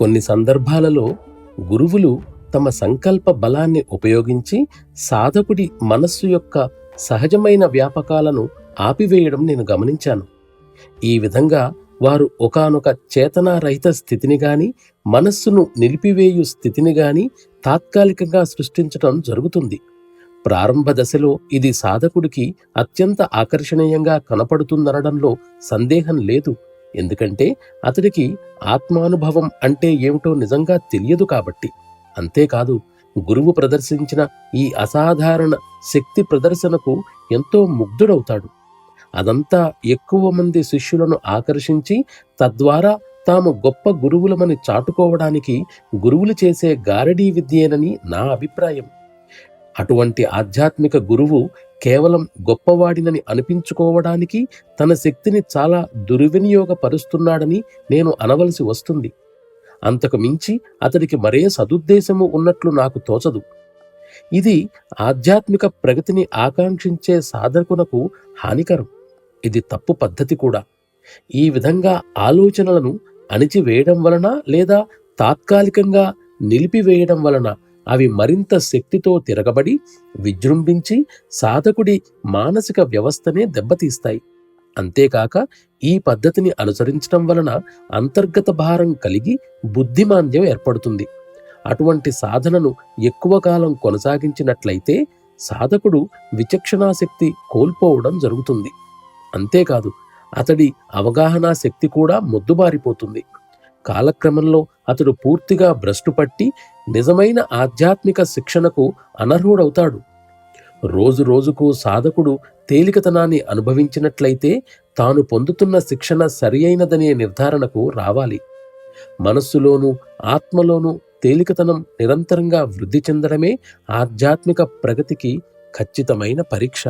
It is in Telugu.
కొన్ని సందర్భాలలో గురువులు తమ సంకల్ప బలాన్ని ఉపయోగించి సాధకుడి మనస్సు యొక్క సహజమైన వ్యాపకాలను ఆపివేయడం నేను గమనించాను. ఈ విధంగా వారు ఒకానొక చేతనారహిత స్థితిని గాని, మనస్సును నిలిపివేయు స్థితిని గాని తాత్కాలికంగా సృష్టించటం జరుగుతుంది. ప్రారంభ దశలో ఇది సాధకుడికి అత్యంత ఆకర్షణీయంగా కనపడుతుందనడంలో సందేహం లేదు. ఎందుకంటే అతడికి ఆత్మానుభవం అంటే ఏమిటో నిజంగా తెలియదు కాబట్టి. అంతేకాదు, గురువు ప్రదర్శించిన ఈ అసాధారణ శక్తి ప్రదర్శనకు ఎంతో ముగ్ధుడవుతాడు. అదంతా ఎక్కువ మంది శిష్యులను ఆకర్షించి తద్వారా తాము గొప్ప గురువులమని చాటుకోవడానికి గురువులు చేసే గారడీ విద్యేనని నా అభిప్రాయం. అటువంటి ఆధ్యాత్మిక గురువు కేవలం గొప్పవాడినని అనిపించుకోవడానికి తన శక్తిని చాలా దుర్వినియోగపరుస్తున్నాడని నేను అనవలసి వస్తుంది. అంతకు మించి అతడికి మరే సదుద్దేశము ఉన్నట్లు నాకు తోచదు. ఇది ఆధ్యాత్మిక ప్రగతిని ఆకాంక్షించే సాధకునకు హానికరం. ఇది తప్పు పద్ధతి కూడా. ఈ విధంగా ఆలోచనలను అణిచివేయడం వలన లేదా తాత్కాలికంగా నిలిపివేయడం వలన అవి మరింత శక్తితో తిరగబడి విజృంభించి సాధకుడి మానసిక వ్యవస్థనే దెబ్బతీస్తాయి. అంతేకాక ఈ పద్ధతిని అనుసరించడం వలన అంతర్గత భారం కలిగి బుద్ధిమాంద్యం ఏర్పడుతుంది. అటువంటి సాధనను ఎక్కువ కాలం కొనసాగించినట్లయితే సాధకుడు విచక్షణాశక్తి కోల్పోవడం జరుగుతుంది. అంతేకాదు, అతడి అవగాహనా శక్తి కూడా మొద్దుబారిపోతుంది. కాలక్రమంలో అతడు పూర్తిగా భ్రష్టుపట్టి నిజమైన ఆధ్యాత్మిక శిక్షణకు అనర్హుడవుతాడు. రోజు రోజుకు సాధకుడు తేలికతనాన్ని అనుభవించినట్లయితే తాను పొందుతున్న శిక్షణ సరియైనదనే నిర్ధారణకు రావాలి. మనస్సులోనూ ఆత్మలోనూ తేలికతనం నిరంతరంగా వృద్ధి చెందడమే ఆధ్యాత్మిక ప్రగతికి ఖచ్చితమైన పరీక్ష.